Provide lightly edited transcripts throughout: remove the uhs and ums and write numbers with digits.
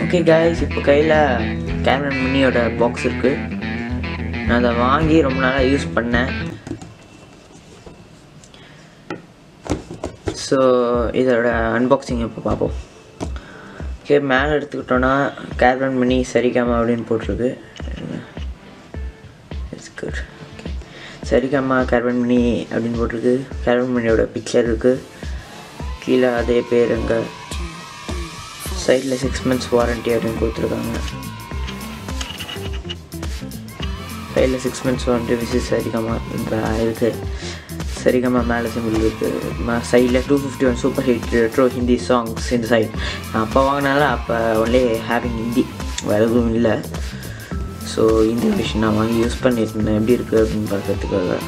Okay guys, இப்போ கையில் Cameron மினியோட box இருக்குது. நான் அதை வாங்கி ரொம்ப நாளாக யூஸ் பண்ணேன். ஸோ இதோட அன்பாக்சிங் இப்போ பார்ப்போம். ஓகே, மேலே எடுத்துக்கிட்டோன்னா கேமரன் மினி சரிகாமா அப்படின்னு போட்டிருக்கு. It's good. Okay, Saregama Carvaan mini அப்படின்னு போட்டிருக்கு. கேமரன் மினியோட பிக்சர் இருக்குது. கீழே அதே பேருங்க. சைடில் 6 months வாரண்ட்டி அப்படின்னு கொடுத்துருக்காங்க. சைடில் 6 months வாரண்ட்டி விசிஸ் சரிகமா இருக்குது. சரிகமா மேலே சிம்பிள் இருக்குது. சைடில் 251 super hit retro Hindi songs இந்த சைட். நான் அப்போ வாங்கினால அப்போ ஒன்லி ஹேவிங் ஹிந்தி, வேறு எதுவும் இல்லை. ஸோ ஹிந்தி விஷயம் நான் வாங்கி யூஸ் பண்ணியிருந்தேன், எப்படி இருக்குது அப்படின்னு பார்க்கறதுக்காக.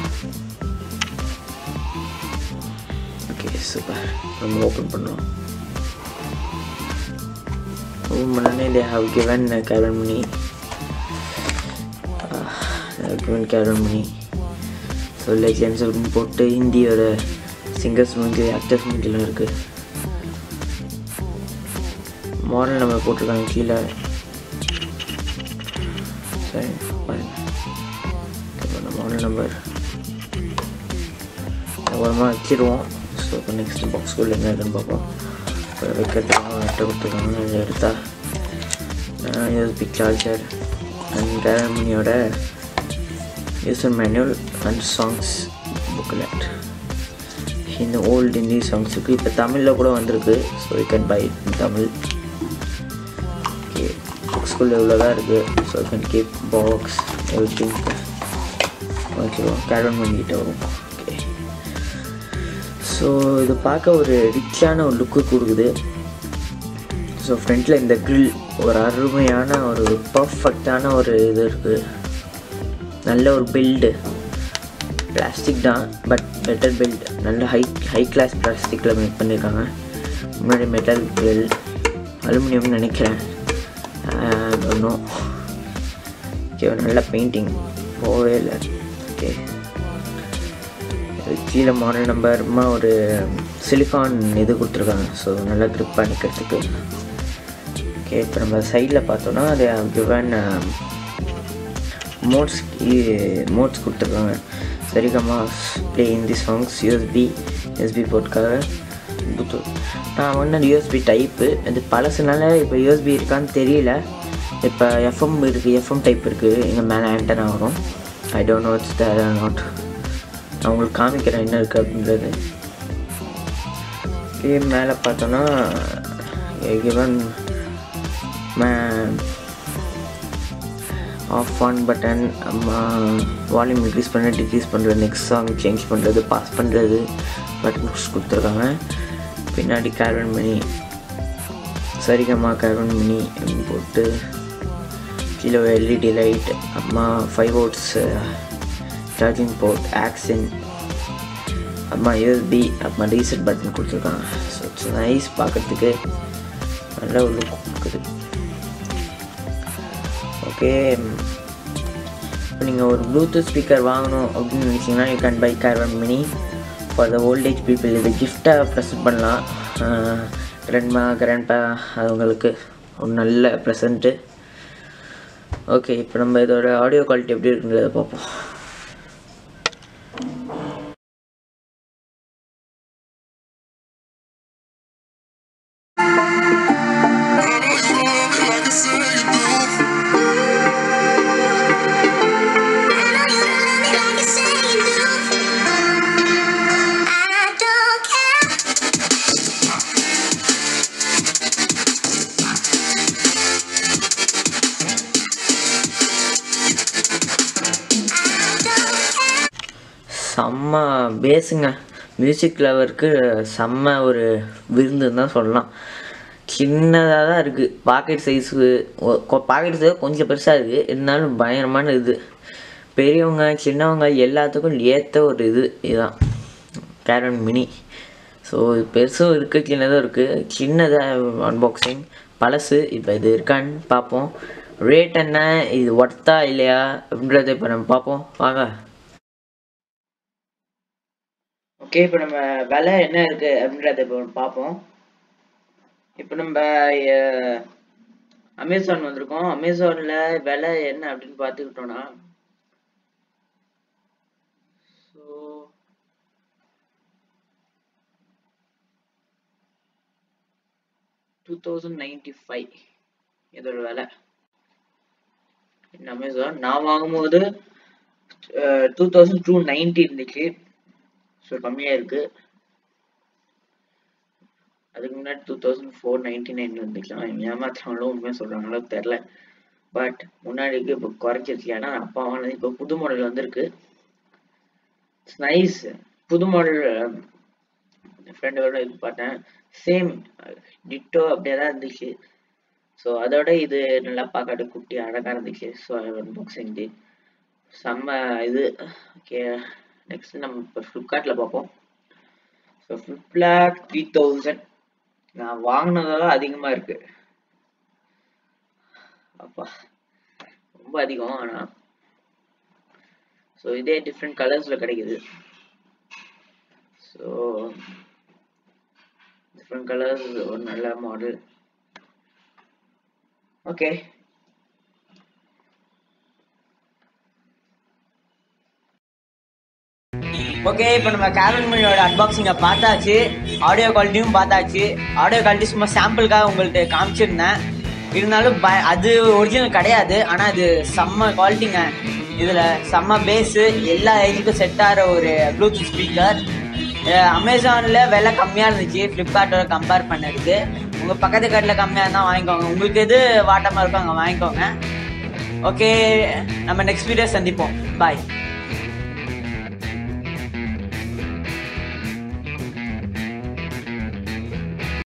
Okay, super. நம்ம ஓப்பன் பண்ணுவோம். they have given caarvan mini. Caarvan mini. So legends அப்படின்னு போட்டு ஹிந்தியோட சிங்கர்ஸ் மூஞ்சி, ஆக்டர்ஸ் மூஞ்சிலாம் இருக்குது. மாடல் நம்பர் போட்டிருக்காங்க கீழே. சரி, மாடல் நம்பர் அப்புறமா வச்சிருவோம். ஸோ இப்போ நெக்ஸ்ட் பாக்ஸ்குள்ளே என்ன இருக்குன்னு பார்ப்போம். வைக்கிறதுக்காக அட்டை கொடுத்துருக்காங்க. இதை எடுத்தால் யூஎஸ்பி சார்ஜர் அண்ட் கேமரன் மினியோட user manual and songs booklet. இந்த ஓல்டு ஹிந்தி சாங்ஸ் இருக்குது. இப்போ தமிழில் கூட வந்திருக்கு. So you can buy in Tamil. Okay, புக்ஸ்குள்ளே இவ்வளோ தான் இருக்குது. So you can keep box everything வச்சுருவோம். கேமரன் மினிக்கிட்ட வரும். ஓகே, ஸோ இது பார்க்க ஒரு ரிச்சான ஒரு லுக்கு கொடுக்குது. ஸோ ஃப்ரண்ட்டில் இந்த க்ரில் ஒரு அருமையான ஒரு பர்ஃபெக்டான ஒரு இது இருக்குது. நல்ல ஒரு பில்டு. பிளாஸ்டிக் தான், பட் பெட்டர் பில்ட். நல்ல ஹை கிளாஸ் பிளாஸ்டிக்கில் மேக் பண்ணியிருக்காங்க. முன்னாடி மெட்டல் க்ரில், அலுமினியம்னு நினைக்கிறேன். ஒன்றும் ஓகே, நல்ல பெயிண்டிங் போகவே இல்லை. ஓகே, கீழே மாடல் நம்பர்மா ஒரு சிலிக்கான் இது கொடுத்துருக்காங்க. ஸோ நல்லா க்ரிப்பாக நிற்கிறதுக்கு. ஓகே, இப்போ நம்ம சைடில் பார்த்தோன்னா அது கிவன் மோட்ஸ் கொடுத்துருக்காங்க. Saregama play Hindi songs, USB போர்ட்காக ப்ளூடூத். நான் வந்து யூஎஸ்பி டைப்பு அது பழசுனால இப்போ யூஎஸ்பி இருக்கான்னு தெரியல. இப்போ எஃப்எம் இருக்குது, எஃப்எம் டைப் இருக்குது. எங்கள் மேலே ஆண்டனா வரும். I don't know it's there or not. நான் உங்களுக்கு காமிக்கிறேன் என்ன இருக்குது அப்படின்றது. மேலே பார்த்தோன்னா given off on button, volume increase பண்ண, டிக்ரீஸ் பண்ணுறது, நெக்ஸ்ட் சாங் சேஞ்ச் பண்ணுறது, பாஸ் பண்ணுறது பட்டன்ஸ் கொடுத்துருக்காங்க. பின்னாடி கேர்வன் மினி, சரிகமா கேர்வன் மினி அப்படின்னு போட்டு கீழே எல்இடி லைட், அப்புறமா 5 volts சார்ஜிங் போர்ட், ஆக்சின், அப்புறமா யூஎஸ்பி, அப்புறமா ரீசெட் பட்டன் கொடுத்துருக்காங்க. So it's nice. பார்க்குறதுக்கு நல்ல ஒரு லுக் இருக்குது. ஓகே, இப்போ நீங்கள் ஒரு ப்ளூடூத் ஸ்பீக்கர் வாங்கணும் அப்படின்னு நினச்சிங்கன்னா you can buy Carvaan mini for the old age people. இது கிஃப்டாக ப்ரெசென்ட் பண்ணலாம். கிராண்ட்பா அவங்களுக்கு ஒரு நல்ல ப்ரெசண்ட்டு. ஓகே, இப்போ நம்ம இதோட ஆடியோ குவாலிட்டி எப்படி இருக்குன்றதை பார்ப்போம். செம்ம பேஸுங்க. மியூசிக் லவருக்கு செம்ம ஒரு விருந்துன்னு தான் சொல்லலாம். சின்னதாக தான் இருக்குது. பாக்கெட் சைஸு கொஞ்சம் பெருசாக இருக்குது. இருந்தாலும் பயங்கரமான இது. பெரியவங்க சின்னவங்க எல்லாத்துக்கும் ஏற்ற ஒரு இதுதான் கேர்வன் மினி. ஸோ பெருசும் இருக்குது, சின்னதும் இருக்குது. சின்னதாக அன்பாக்சிங் பழசு. இப்போ இது இருக்கான்னு பார்ப்போம். ரேட் என்ன, இது ஒர்த்தா இல்லையா அப்படின்றத இப்போ நம்ம பார்ப்போம் வாங்க. ஓகே, இப்போ நம்ம விலை என்ன இருக்குது அப்படின்றத இப்போ பார்ப்போம். இப்போ நம்ம அமேசான் வந்திருக்கோம். அமேசான்ல விலை என்ன அப்படின்னு பார்த்துக்கிட்டோம்னா, ஸோ 2095 இதோட விலை in அமேசான். நான் வாங்கும்போது 2290 இருந்துச்சு. ஸோ கம்மியா இருக்கு. அதுக்கு முன்னாடி 2499 இருந்துக்கலாம். ஏமாத்துறாங்களோ உண்மையா சொல்றாங்களோ தெரியல. பட் முன்னாடிக்கு இப்போ குறைச்சிருச்சு. ஏன்னா அப்பா வாங்கினது இப்போ புது மாடல் வந்திருக்கு. நைஸ். புது மாடல் ஃப்ரெண்டோட இது பார்த்தேன். சேம் டிட்டோ அப்படியே தான் இருந்துச்சு. ஸோ அதோட இது நல்லா பார்க்காட்டு குட்டி அழகாக இருந்துச்சு. ஸோ அன்பாக்சிங் செம்ம இது. ஓகே, நெக்ஸ்ட் நம்ம இப்போ ஃப்ளிப்கார்ட்டில் பார்ப்போம். ஸோ ஃப்ளிப்கார்ட் 3000 நான் வாங்கினதோட அதிகமாக இருக்கு. அப்பா ரொம்ப அதிகம். ஆனால் ஸோ இதே டிஃப்ரெண்ட் கலர்ஸில் கிடைக்குது. ஸோ டிஃப்ரெண்ட் கலர்ஸ், ஒரு நல்ல மாடல். ஓகே, இப்போ நம்ம கார்வன் மணியோட அன்பாக்சிங்கை பார்த்தாச்சு. ஆடியோ குவாலிட்டியும் பார்த்தாச்சு. ஆடியோ குவாலிட்டி சும்மா சாம்பிளுக்காக உங்கள்கிட்ட காமிச்சிருந்தேன். இருந்தாலும் அது ஒரிஜினல் கிடையாது. ஆனால் அது செம்ம குவாலிட்டிங்க. இதில் செம்ம பேஸு, எல்லா ஏஜுக்கும் செட் ஆகிற ஒரு ப்ளூடூத் ஸ்பீக்கர். அமேசானில் விலை கம்மியாக இருந்துச்சு ஃப்ளிப்கார்ட்டோட கம்பேர் பண்ணதுக்கு. உங்கள் பக்கத்து கடையில் கம்மியாக இருந்தால் வாங்கிக்கோங்க. உங்களுக்கு எது வாட்டமாக இருக்கோ அங்கே வாங்கிக்கோங்க. ஓகே, நம்ம நெக்ஸ்ட் வீடியோ சந்திப்போம். பாய்.